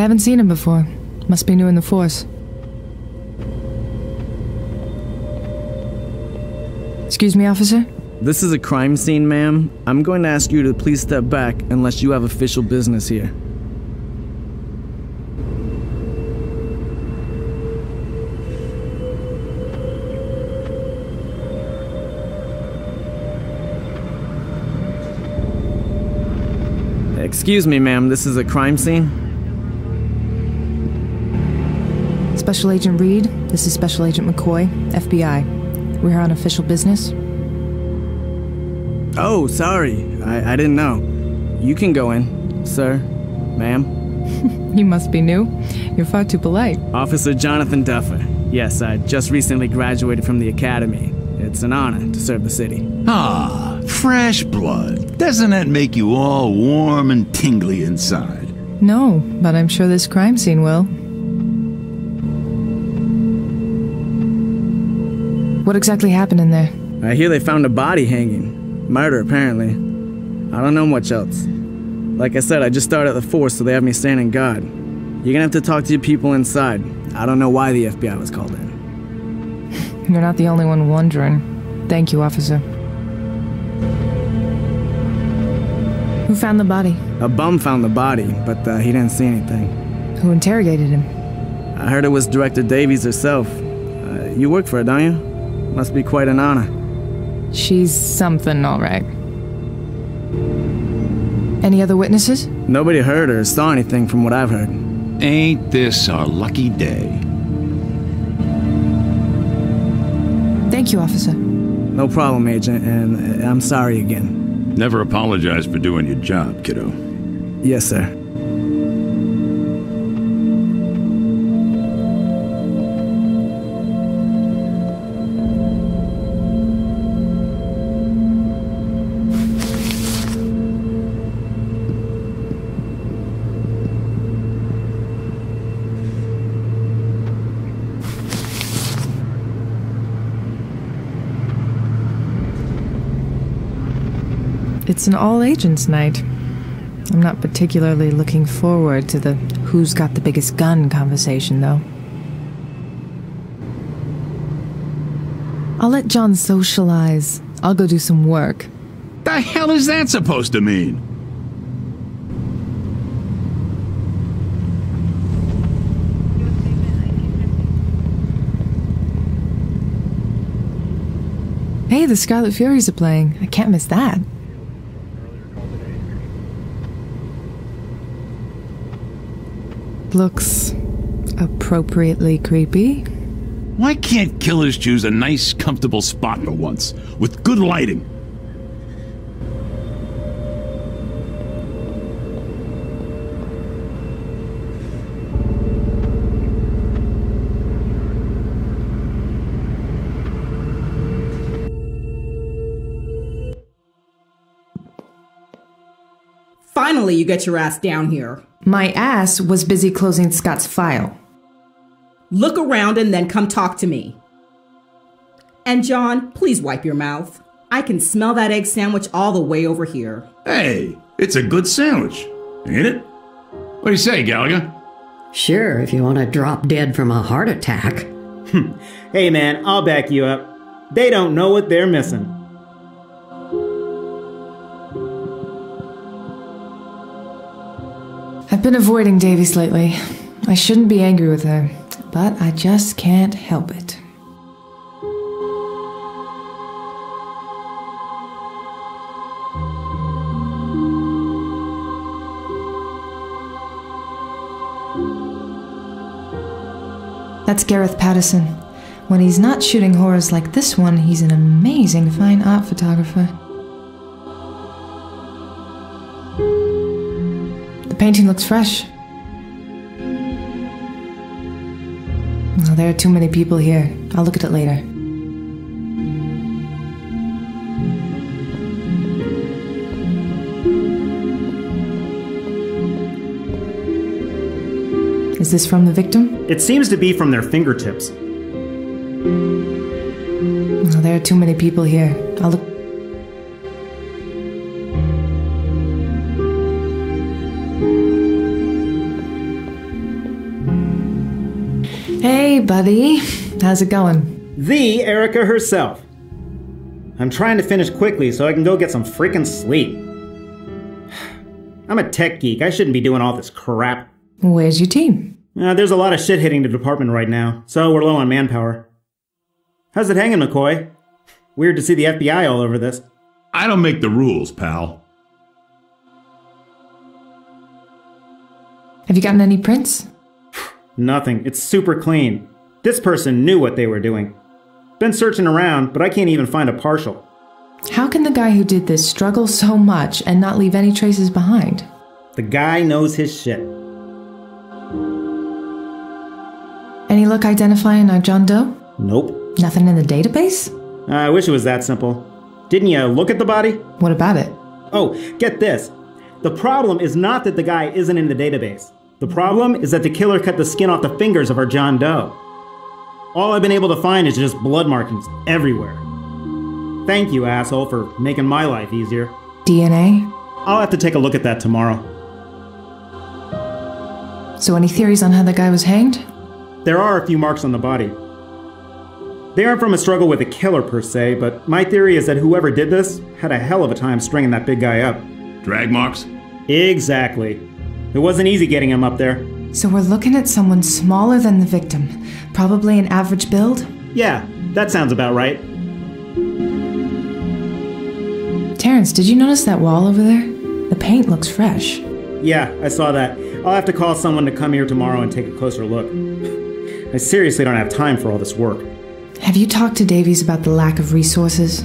haven't seen him before. Must be new in the force. Excuse me, officer? This is a crime scene, ma'am. I'm going to ask you to please step back unless you have official business here. Excuse me, ma'am, this is a crime scene? Special Agent Reed, this is Special Agent McCoy, FBI. We're here on official business. Oh, sorry. I didn't know. You can go in, sir, ma'am. You must be new. You're far too polite. Officer Jonathan Duffer. Yes, I just recently graduated from the academy. It's an honor to serve the city. Ah, fresh blood. Doesn't that make you all warm and tingly inside? No, but I'm sure this crime scene will. What exactly happened in there? I hear they found a body hanging. Murder, apparently. I don't know much else. Like I said, I just started at the force, so they have me standing guard. You're gonna have to talk to your people inside. I don't know why the FBI was called in. You're not the only one wondering. Thank you, officer. Who found the body? A bum found the body, but he didn't see anything. Who interrogated him? I heard it was Director Davies herself. You work for her, don't you? Must be quite an honor. She's something, all right. Any other witnesses? Nobody heard or saw anything from what I've heard. Ain't this our lucky day? Thank you, officer. No problem, Agent, and I'm sorry again. Never apologize for doing your job, kiddo. Yes, sir. It's an all-agents night. I'm not particularly looking forward to the who's got the biggest gun conversation, though. I'll let John socialize. I'll go do some work. The hell is that supposed to mean? Hey, the Scarlet Furies are playing. I can't miss that. Looks appropriately creepy. Why can't killers choose a nice, comfortable spot for once, with good lighting? Finally, you get your ass down here. My ass was busy closing Scott's file. Look around and then come talk to me. And John, please wipe your mouth. I can smell that egg sandwich all the way over here. Hey, it's a good sandwich, ain't it? What do you say, Gallagher? Sure, if you want to drop dead from a heart attack. Hey man, I'll back you up. They don't know what they're missing. I've been avoiding Davies lately. I shouldn't be angry with her, but I just can't help it. That's Gareth Patterson. When he's not shooting horrors like this one, he's an amazing fine art photographer. The painting looks fresh. Oh, there are too many people here. I'll look at it later. Is this from the victim? It seems to be from their fingertips. Oh, there are too many people here. I'll look. Hey, buddy. How's it going? The Erica herself. I'm trying to finish quickly so I can go get some freaking sleep. I'm a tech geek. I shouldn't be doing all this crap. Where's your team? There's a lot of shit hitting the department right now, so we're low on manpower. How's it hanging, McCoy? Weird to see the FBI all over this. I don't make the rules, pal. Have you gotten any prints? Nothing. It's super clean. This person knew what they were doing. Been searching around, but I can't even find a partial. How can the guy who did this struggle so much and not leave any traces behind? The guy knows his shit. Any luck identifying our John Doe? Nope. Nothing in the database? I wish it was that simple. Didn't you look at the body? What about it? Oh, get this. The problem is not that the guy isn't in the database. The problem is that the killer cut the skin off the fingers of our John Doe. All I've been able to find is just blood markings everywhere. Thank you, asshole, for making my life easier. DNA? I'll have to take a look at that tomorrow. So any theories on how the guy was hanged? There are a few marks on the body. They aren't from a struggle with a killer per se, but my theory is that whoever did this had a hell of a time stringing that big guy up. Drag marks? Exactly. It wasn't easy getting him up there. So we're looking at someone smaller than the victim. Probably an average build? Yeah, that sounds about right. Terrence, did you notice that wall over there? The paint looks fresh. Yeah, I saw that. I'll have to call someone to come here tomorrow and take a closer look. I seriously don't have time for all this work. Have you talked to Davies about the lack of resources?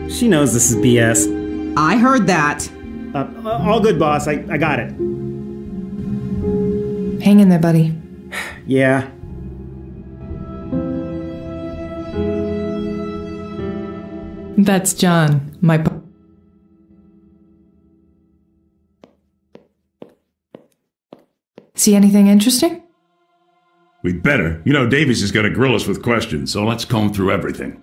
She knows this is BS. I heard that. All good, boss. I got it. Hang in there, buddy. Yeah. That's John, my See anything interesting? We'd better. You know, Davies is going to grill us with questions, so let's comb through everything.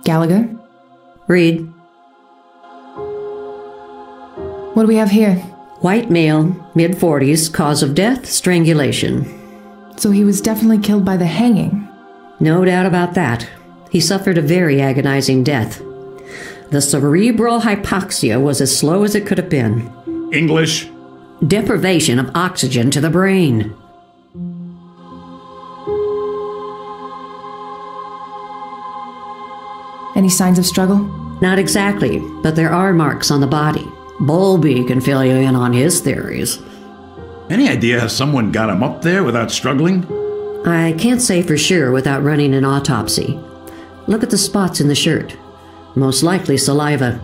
Gallagher? Read. What do we have here? White male, mid-40s, cause of death, strangulation. So he was definitely killed by the hanging. No doubt about that. He suffered a very agonizing death. The cerebral hypoxia was as slow as it could have been. English? Deprivation of oxygen to the brain. Any signs of struggle? Not exactly, but there are marks on the body. Bowlby can fill you in on his theories. Any idea how someone got him up there without struggling? I can't say for sure without running an autopsy. Look at the spots in the shirt. Most likely saliva.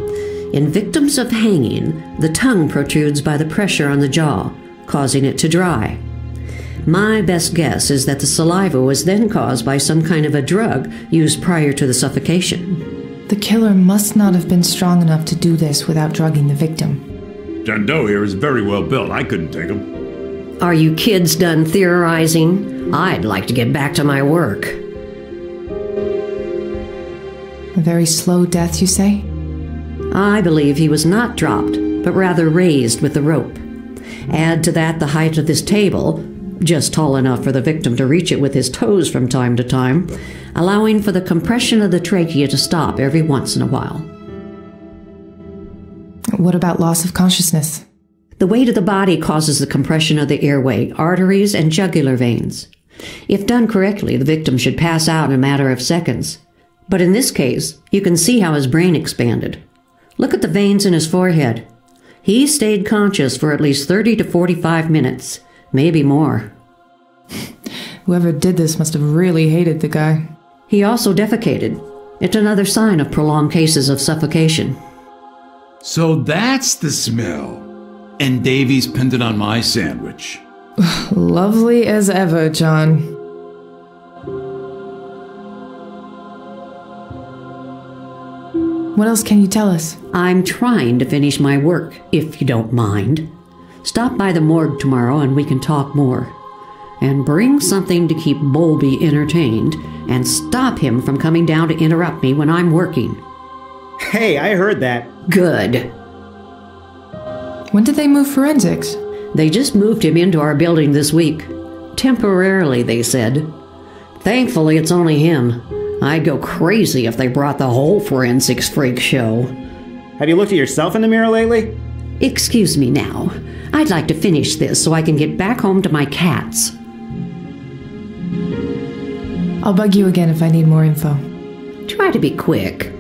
In victims of hanging, the tongue protrudes by the pressure on the jaw, causing it to dry. My best guess is that the saliva was then caused by some kind of a drug used prior to the suffocation. The killer must not have been strong enough to do this without drugging the victim. John Doe here is very well built. I couldn't take him. Are you kids done theorizing? I'd like to get back to my work. A very slow death, you say? I believe he was not dropped, but rather raised with the rope. Add to that the height of this table, just tall enough for the victim to reach it with his toes from time to time, allowing for the compression of the trachea to stop every once in a while. What about loss of consciousness? The weight of the body causes the compression of the airway, arteries, and jugular veins. If done correctly, the victim should pass out in a matter of seconds. But in this case, you can see how his brain expanded. Look at the veins in his forehead. He stayed conscious for at least 30 to 45 minutes, maybe more. Whoever did this must have really hated the guy. He also defecated. It's another sign of prolonged cases of suffocation. So that's the smell. And Davies pinned it on my sandwich. Lovely as ever, John. What else can you tell us? I'm trying to finish my work, if you don't mind. Stop by the morgue tomorrow and we can talk more. And bring something to keep Bowlby entertained and stop him from coming down to interrupt me when I'm working. Hey, I heard that. Good. When did they move forensics? They just moved him into our building this week. Temporarily, they said. Thankfully, it's only him. I'd go crazy if they brought the whole forensics freak show. Have you looked at yourself in the mirror lately? Excuse me now. I'd like to finish this so I can get back home to my cats. I'll bug you again if I need more info. Try to be quick.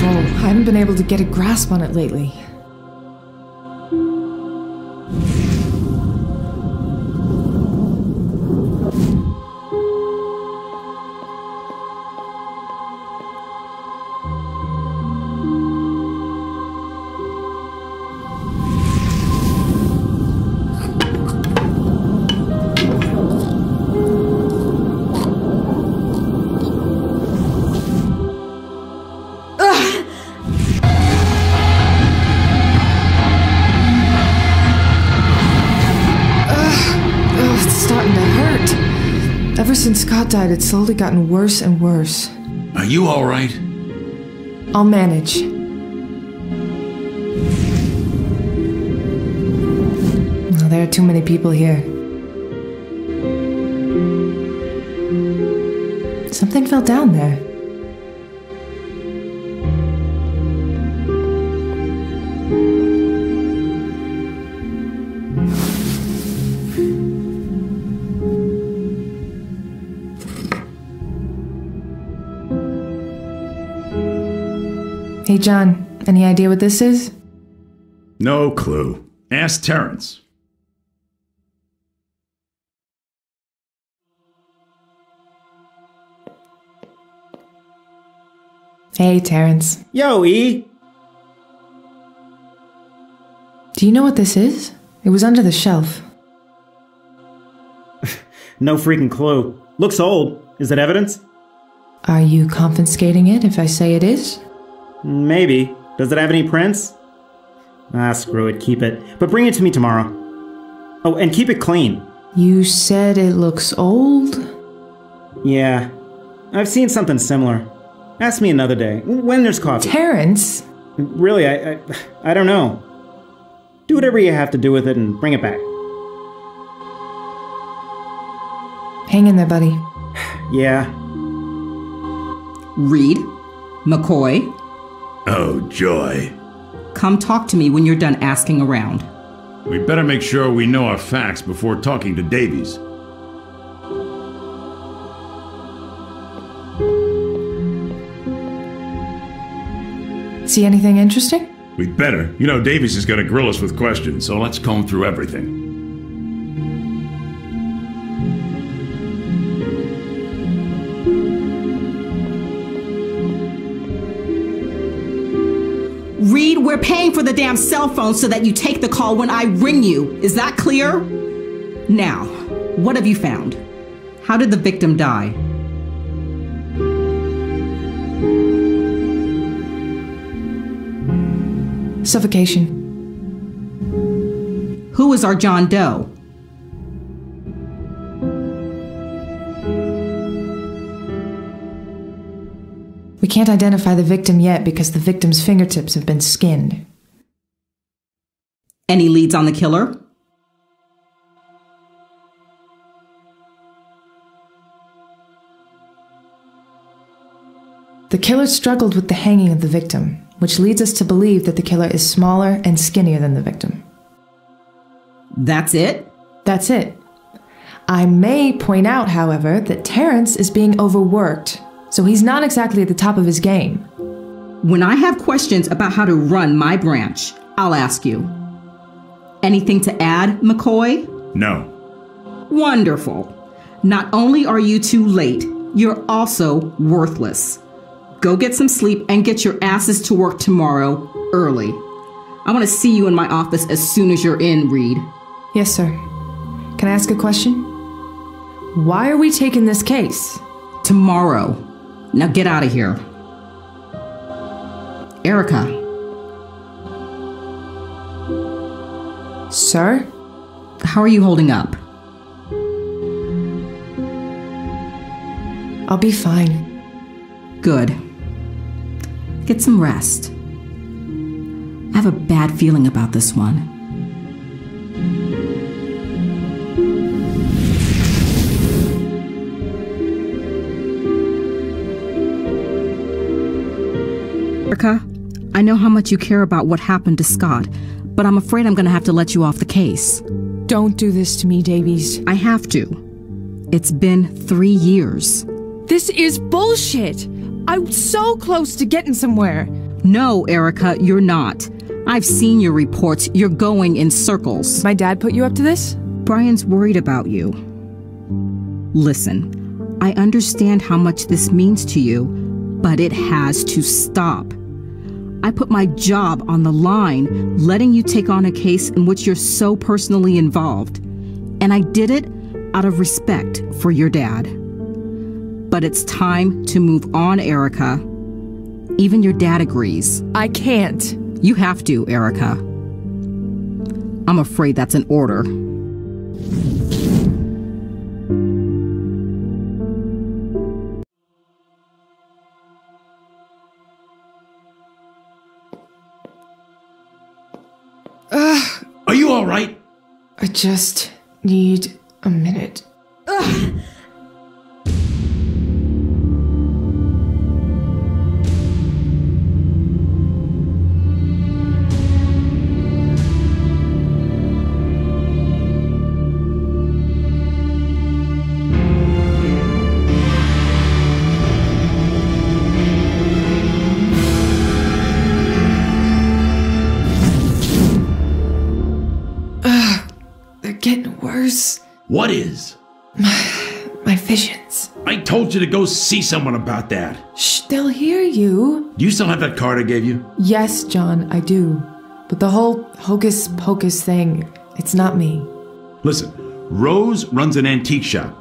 I haven't been able to get a grasp on it lately. Ever since Scott died, it's slowly gotten worse and worse. Are you all right? I'll manage. Oh, there are too many people here. Something fell down there. Hey, John, any idea what this is? No clue. Ask Terrence. Hey, Terrence. Yo, E! Do you know what this is? It was under the shelf. No freaking clue. Looks old. Is it evidence? Are you confiscating it if I say it is? Maybe. Does it have any prints? Ah, screw it. Keep it. But bring it to me tomorrow. Oh, and keep it clean. You said it looks old? Yeah. I've seen something similar. Ask me another day, when there's coffee. Terrence? Really, I don't know. Do whatever you have to do with it and bring it back. Hang in there, buddy. Yeah. Reed? McCoy? Oh, joy. Come talk to me when you're done asking around. We better make sure we know our facts before talking to Davies. See anything interesting? We'd better. You know Davies is going to grill us with questions, so let's comb through everything. Reed, we're paying for the damn cell phone so that you take the call when I ring you. Is that clear? Now, what have you found? How did the victim die? Suffocation. Who is our John Doe? We can't identify the victim yet because the victim's fingertips have been skinned. Any leads on the killer? The killer struggled with the hanging of the victim, which leads us to believe that the killer is smaller and skinnier than the victim. That's it? That's it. I may point out, however, that Terrence is being overworked, so he's not exactly at the top of his game. When I have questions about how to run my branch, I'll ask you. Anything to add, McCoy? No. Wonderful. Not only are you too late, you're also worthless. Go get some sleep and get your asses to work tomorrow early. I want to see you in my office as soon as you're in, Reed. Yes, sir. Can I ask a question? Why are we taking this case? Tomorrow. Now get out of here. Erica. Sir? How are you holding up? I'll be fine. Good. Get some rest. I have a bad feeling about this one. Erica, I know how much you care about what happened to Scott, but I'm afraid I'm going to have to let you off the case. Don't do this to me, Davies. I have to. It's been 3 years. This is bullshit! I'm so close to getting somewhere. No, Erica, you're not. I've seen your reports. You're going in circles. My dad put you up to this? Brian's worried about you. Listen, I understand how much this means to you, but it has to stop. I put my job on the line, letting you take on a case in which you're so personally involved. And I did it out of respect for your dad. But it's time to move on, Erica. Even your dad agrees. I can't. You have to, Erica. I'm afraid that's an order. Are you all right? I just need a minute. Getting worse. What is? My visions. I told you to go see someone about that. Shh, they'll hear you. Do you still have that card I gave you? Yes, John, I do. But the whole hocus pocus thing, it's not me. Listen, Rose runs an antique shop.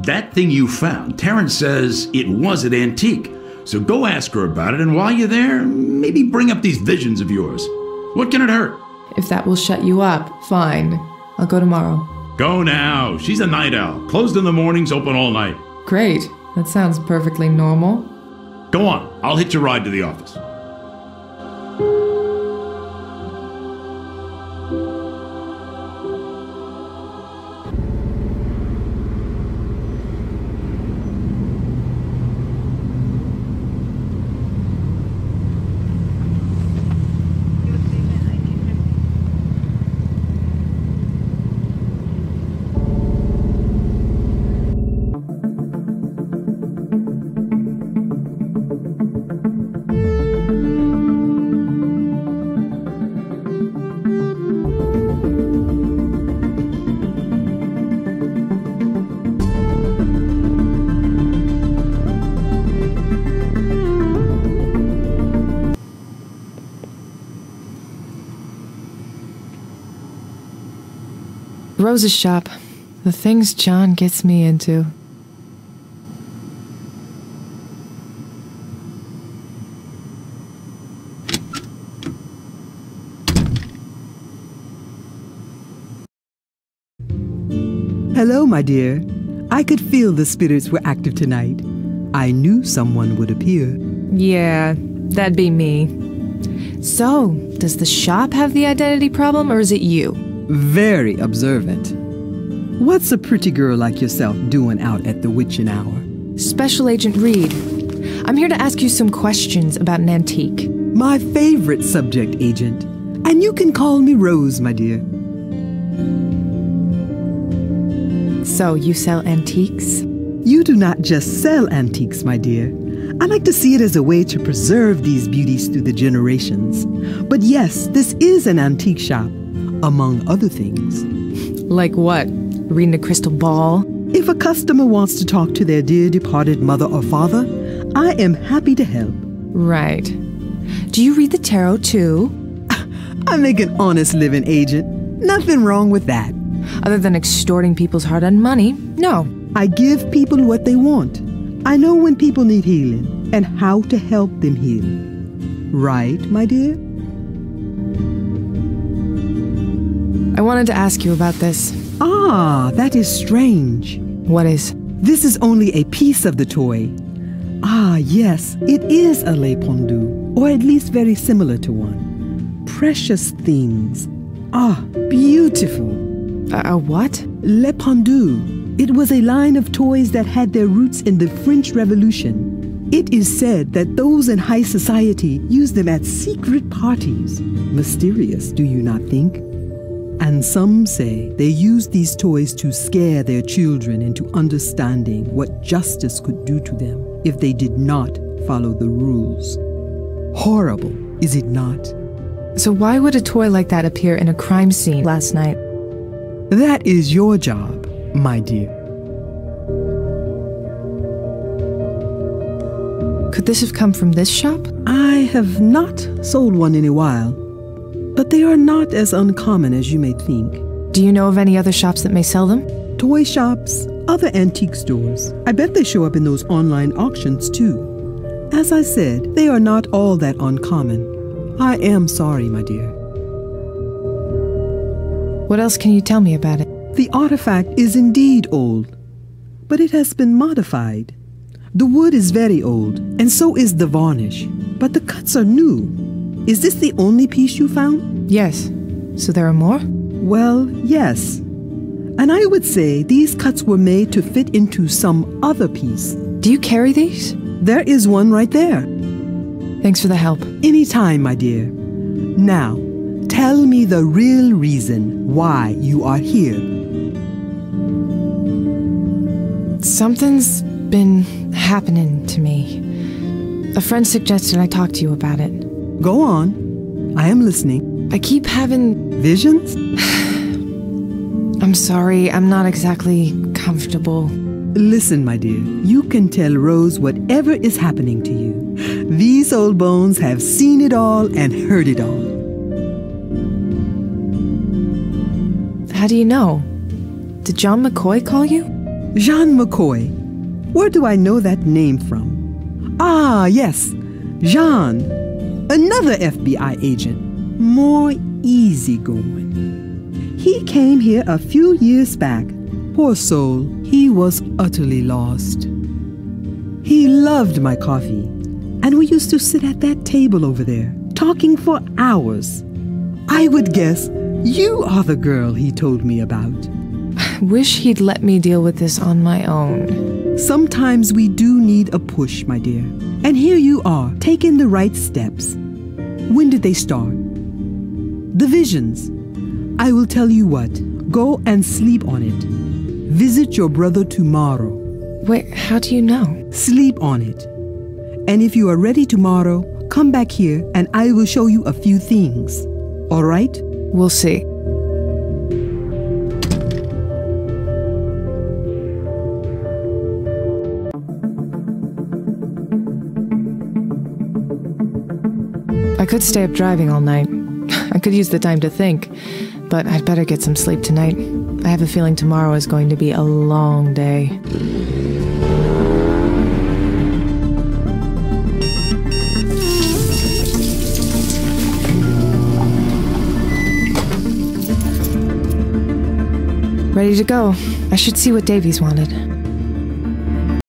That thing you found, Terrence says it was an antique. So go ask her about it, and while you're there, maybe bring up these visions of yours. What can it hurt? If that will shut you up, fine. I'll go tomorrow. Go now. She's a night owl. Closed in the mornings, open all night. Great. That sounds perfectly normal. Go on. I'll hitch a ride to the office. Rose's shop. The things John gets me into. Hello, my dear. I could feel the spirits were active tonight. I knew someone would appear. Yeah, that'd be me. So, does the shop have the identity problem, or is it you? Very observant. What's a pretty girl like yourself doing out at the witching hour? Special Agent Reed. I'm here to ask you some questions about an antique. My favorite subject, Agent. And you can call me Rose, my dear. So, you sell antiques? You do not just sell antiques, my dear. I like to see it as a way to preserve these beauties through the generations. But yes, this is an antique shop, among other things. Like what? Reading a crystal ball? If a customer wants to talk to their dear departed mother or father, I am happy to help. Right. Do you read the tarot too? I make an honest living, Agent. Nothing wrong with that. Other than extorting people's hard-earned money, no. I give people what they want. I know when people need healing and how to help them heal. Right, my dear? I wanted to ask you about this. Ah, that is strange. What is? This is only a piece of the toy. Ah, yes, it is a le pendu, or at least very similar to one. Precious things. Ah, beautiful. A what? Le pendu. It was a line of toys that had their roots in the French Revolution. It is said that those in high society used them at secret parties. Mysterious, do you not think? And some say they used these toys to scare their children into understanding what justice could do to them if they did not follow the rules. Horrible, is it not? So why would a toy like that appear in a crime scene last night? That is your job, my dear. Could this have come from this shop? I have not sold one in a while, but they are not as uncommon as you may think. Do you know of any other shops that may sell them? Toy shops, other antique stores. I bet they show up in those online auctions too. As I said, they are not all that uncommon. I am sorry, my dear. What else can you tell me about it? The artifact is indeed old, but it has been modified. The wood is very old, and so is the varnish, but the cuts are new. Is this the only piece you found? Yes. So there are more? Well, yes. And I would say these cuts were made to fit into some other piece. Do you carry these? There is one right there. Thanks for the help. Anytime, my dear. Now, tell me the real reason why you are here. Something's been happening to me. A friend suggested I talk to you about it. Go on. I am listening. I keep having... Visions? I'm sorry, I'm not exactly comfortable. Listen, my dear, you can tell Rose whatever is happening to you. These old bones have seen it all and heard it all. How do you know? Did John McCoy call you? Jean McCoy. Where do I know that name from? Ah, yes, Jean. Another FBI agent. More easygoing. He came here a few years back. Poor soul, he was utterly lost. He loved my coffee, and we used to sit at that table over there, talking for hours. I would guess you are the girl he told me about. I wish he'd let me deal with this on my own. Sometimes we do need a push, my dear. And here you are, taking the right steps. When did they start? The visions. I will tell you what. Go and sleep on it. Visit your brother tomorrow. Wait, how do you know? Sleep on it. And if you are ready tomorrow, come back here and I will show you a few things. All right? We'll see. I could stay up driving all night. I could use the time to think, but I'd better get some sleep tonight. I have a feeling tomorrow is going to be a long day. Ready to go. I should see what Davies wanted.